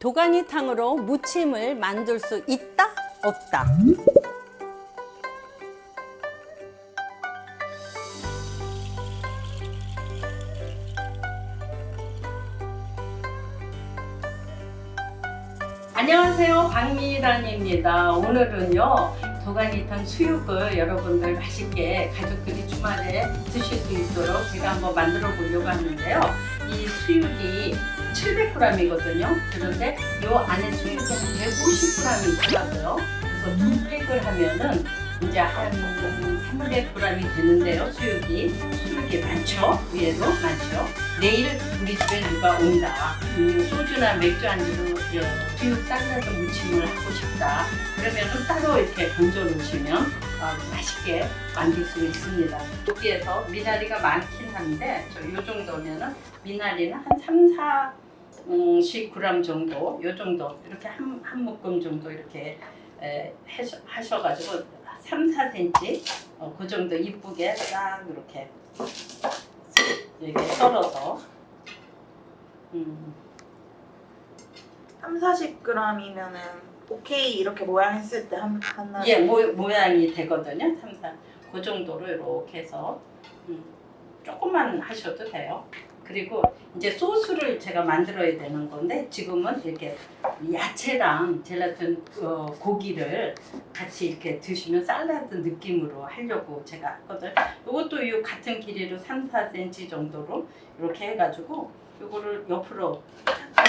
도가니탕으로 무침을 만들 수 있다? 없다? 안녕하세요, 박미란입니다. 오늘은요 도가니탕 수육을 여러분들 맛있게 가족들이 주말에 드실 수 있도록 제가 한번 만들어 보려고 하는데요. 이 수육이 700g이거든요. 그런데 이 안에 수육이 한 150g이 있더라고요. 그래서 2팩을 하면은 이제 한 300g이 되는데요. 수육이 많죠. 위에도 많죠. 내일 우리 집에 누가 온다. 소주나 맥주 안주로 수육 샐러드 무침을 하고 싶다. 그러면은 따로 이렇게 건져 놓으시면 맛있게 만들 수 있습니다. 여기에서 미나리가 많긴 한데 요 정도면은 미나리는 한 3-4g 정도, 요 정도 이렇게 한 묶음 정도 이렇게 하셔가지고 3-4cm 그 정도 이쁘게 딱 이렇게 썰어서 3-40g이면은 오케이 이렇게 모양 했을 때 하나 예, 모양이 되거든요. 3-4 그 정도로 이렇게 해서 조금만 하셔도 돼요. 그리고 이제 소스를 제가 만들어야 되는 건데 지금은 이렇게 야채랑 젤라틴 고기를 같이 이렇게 드시면 샐러드 느낌으로 하려고 제가 했거든요. 이것도 이 같은 길이로 3-4cm 정도로 이렇게 해가지고 이거를 옆으로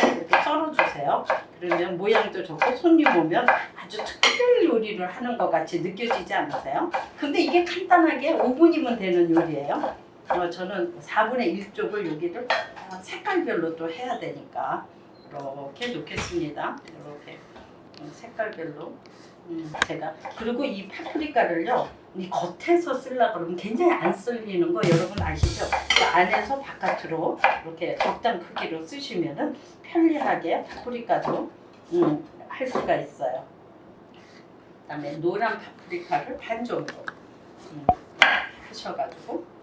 이렇게 썰어주세요. 그러면 모양도 좋고 손님 오면 아주 특별 요리를 하는 것 같이 느껴지지 않으세요? 근데 이게 간단하게 5분이면 되는 요리예요. 저는 4분의 1쪽을 여기를 색깔별로 또 해야 되니까 이렇게 놓겠습니다. 이렇게 색깔별로 제가 그리고 이 파프리카를요 이 겉에서 쓰려고 그러면 굉장히 안 썰리는 거 여러분 아시죠? 그 안에서 바깥으로 이렇게 적당 크기로 쓰시면은 편리하게 파프리카도 할 수가 있어요. 그다음에 노란 파프리카를 반 정도 하셔가지고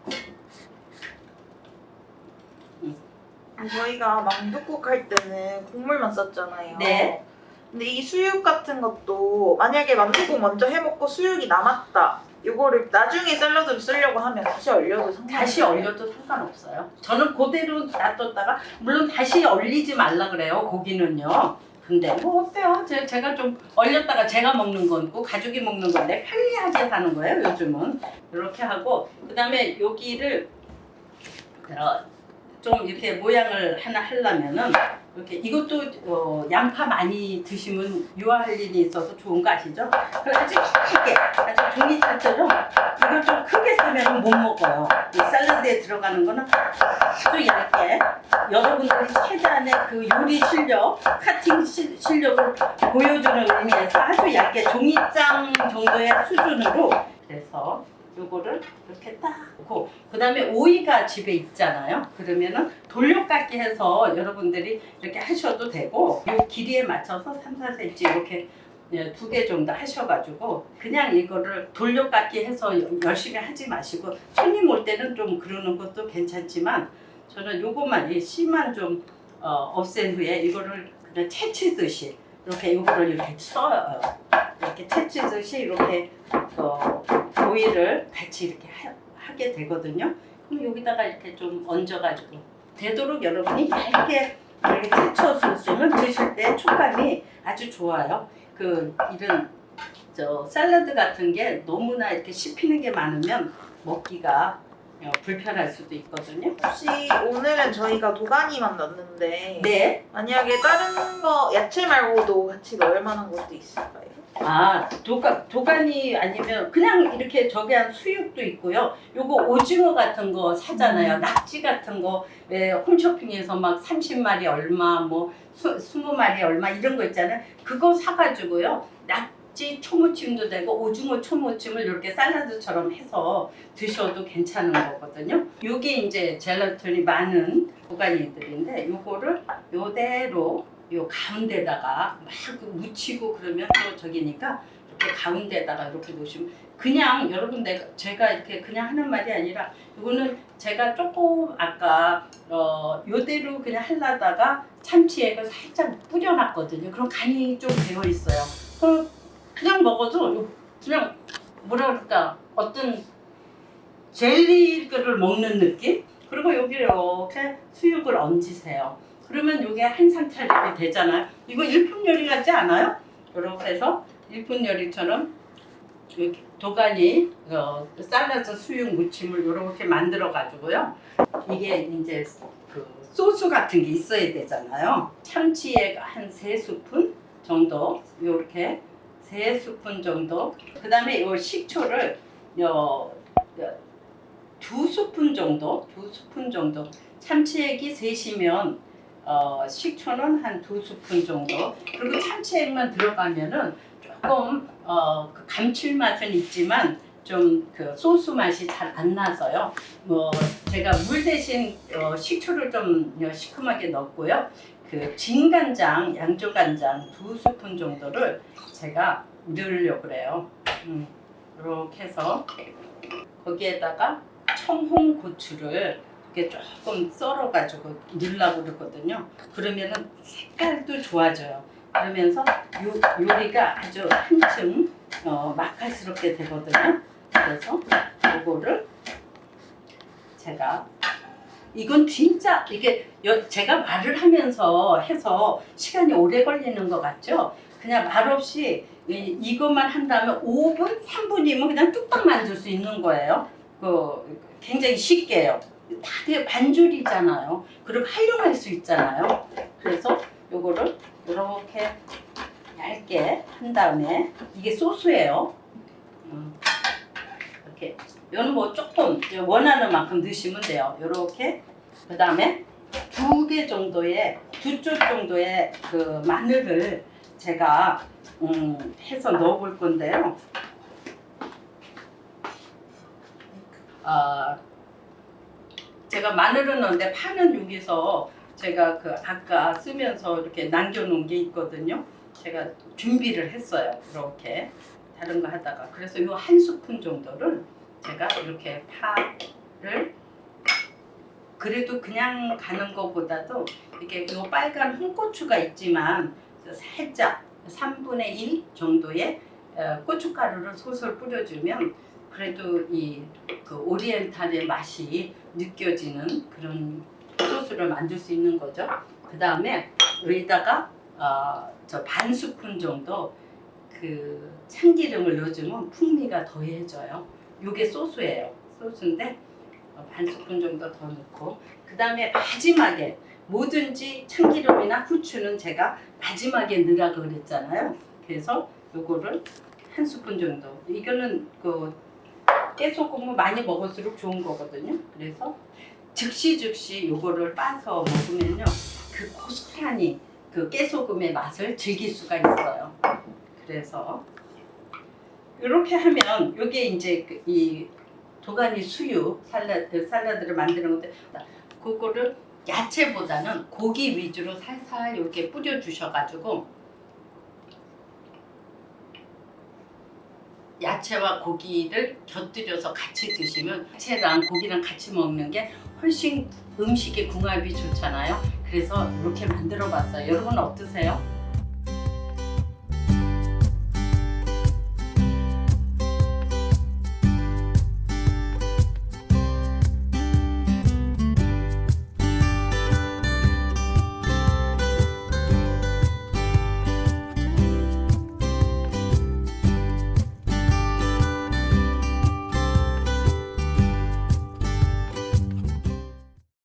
저희가 망둣국 할 때는 국물만 썼잖아요. 네. 근데 이 수육 같은 것도 만약에 망둣국 먼저 해먹고 수육이 남았다. 이거를 나중에 샐러드로 쓰려고 하면 다시 얼려도 상관없어요? 다시 얼려도 상관없어요. 저는 그대로 놔뒀다가 물론 다시 얼리지 말라 그래요. 고기는요. 근데 뭐 어때요? 제가 좀 얼렸다가 제가 먹는 거고 가족이 먹는 건데 편리하게 사는 거예요. 요즘은 이렇게 하고 그 다음에 여기를 좀 이렇게 모양을 하나 하려면은 이렇게 이것도 양파 많이 드시면 유화할 일이 있어서 좋은 거 아시죠? 그래서 아주 크게 아주 종이살처럼 이걸 좀 크게 쓰면 못 먹어요. 이 샐러드에 들어가는 거는 아주 얇게 여러분들이 최대한의 그 요리 실력, 카팅 실력을 보여주는 의미에서 아주 얇게 종이장 정도의 수준으로 그래서 요거를 이렇게 딱 놓고 그 다음에 오이가 집에 있잖아요. 그러면은 돌려깎기 해서 여러분들이 이렇게 하셔도 되고 요 길이에 맞춰서 3-4cm 이렇게 2개 정도 하셔가지고 그냥 이거를 돌려깎기 해서 열심히 하지 마시고 손님 올 때는 좀 그러는 것도 괜찮지만 저는 요것만 이 씨만 좀 없앤 후에 이거를 그냥 채치듯이 이렇게 이거를 이렇게 써요. 이렇게 채치듯이 이렇게 오이를 같이 이렇게 하게 되거든요. 그럼 여기다가 이렇게 좀 얹어가지고 되도록 여러분이 얇게 이렇게 채쳐주시면 드실 때 촉감이 아주 좋아요. 이런 샐러드 같은 게 너무나 이렇게 씹히는 게 많으면 먹기가 불편할 수도 있거든요. 혹시 오늘은 저희가 도가니만 넣는데 네. 만약에 다른 거 야채 말고도 같이 넣을 만한 것도 있을까요? 도가니 아니면 그냥 이렇게 저기 한 수육도 있고요. 요거 오징어 같은 거 사잖아요. 낙지 같은 거 왜 홈쇼핑에서 막 30마리 얼마 뭐 20마리 얼마 이런 거 있잖아요. 그거 사가지고요. 낙지 초무침도 되고 오징어 초무침을 이렇게 샐러드처럼 해서 드셔도 괜찮은 거거든요. 요게 이제 젤라틴이 많은 도가니들인데 요거를 요대로 요 가운데다가 막 묻히고 그러면 또 저기니까 이렇게 가운데다가 이렇게 놓으시면 그냥 여러분 제가 이렇게 그냥 하는 말이 아니라 이거는 제가 조금 아까 요대로 그냥 하려다가 참치액을 살짝 뿌려놨거든요. 그럼 간이 좀 되어 있어요. 그럼 그냥 먹어도 그냥 뭐라 그럴까 어떤 젤리를 먹는 느낌? 그리고 여기 이렇게 수육을 얹으세요. 그러면 이게 한상 차림이 되잖아요. 이거 일품 요리 같지 않아요? 이렇게 해서 일품 요리처럼 이렇게 도가니 샐러드 수육 무침을 이렇게 만들어 가지고요. 이게 이제 그 소스 같은 게 있어야 되잖아요. 참치액 한 3스푼 정도 이렇게 3스푼 정도. 그 다음에 이 식초를 2스푼 정도, 2스푼 정도. 참치액이 셋이면 식초는 한 2스푼 정도. 그리고 참치액만 들어가면은 조금 그 감칠맛은 있지만 좀 그 소스 맛이 잘 안 나서요. 뭐 제가 물 대신 식초를 좀 시큼하게 넣었고요. 그 진간장, 양조간장 2스푼 정도를 제가 넣으려고 그래요. 이렇게 해서 거기에다가 청홍고추를 이렇게 조금 썰어가지고 넣으려고 그러거든요. 그러면은 색깔도 좋아져요. 그러면서 요리가 아주 한층 맛깔스럽게 되거든요. 그래서 이거를 제가 이건 진짜 이게 제가 말을 하면서 해서 시간이 오래 걸리는 것 같죠? 그냥 말 없이 이것만 한다면 5분, 3분이면 그냥 뚝딱 만들 수 있는 거예요. 굉장히 쉽게요. 다 반줄이잖아요. 그리고 활용할 수 있잖아요. 그래서 요거를 이렇게 얇게 한 다음에 이게 소스예요. 이렇게 이거는 뭐 조금 원하는 만큼 넣으시면 돼요. 이렇게 그 다음에 2개 정도의 2쪽 정도의 그 마늘을 제가 해서 넣어볼 건데요. 제가 마늘은 넣는데 파는 여기서 제가 그 아까 쓰면서 이렇게 남겨놓은 게 있거든요. 제가 준비를 했어요. 이렇게 다른 거 하다가 그래서 이 1스푼 정도를 제가 이렇게 파를 그래도 그냥 가는 것보다도 이렇게 이 빨간 홍고추가 있지만 살짝 3분의 1 정도의 고춧가루를 솔솔 뿌려주면 그래도 이 그 오리엔탈의 맛이 느껴지는 그런 소스를 만들 수 있는 거죠. 그 다음에 여기다가 저 반 스푼 정도 그 참기름을 넣어주면 풍미가 더해져요. 이게 소스예요. 소스인데 반 스푼 정도 더 넣고 그 다음에 마지막에 뭐든지 참기름이나 후추는 제가 마지막에 넣으라고 그랬잖아요. 그래서 요거를 1스푼 정도. 이거는 그 깨소금을 많이 먹을수록 좋은 거거든요. 그래서 즉시 요거를 빠서 먹으면요 그 고스란히 그 깨소금의 맛을 즐길 수가 있어요. 그래서 이렇게 하면 이게 이제 이 도가니 수육 샐러드를 만드는 건데 그거를 야채보다는 고기 위주로 살살 이렇게 뿌려 주셔가지고 야채와 고기를 곁들여서 같이 드시면 야채랑 고기랑 같이 먹는 게 훨씬 음식의 궁합이 좋잖아요. 그래서 이렇게 만들어 봤어요. 여러분 어떠세요?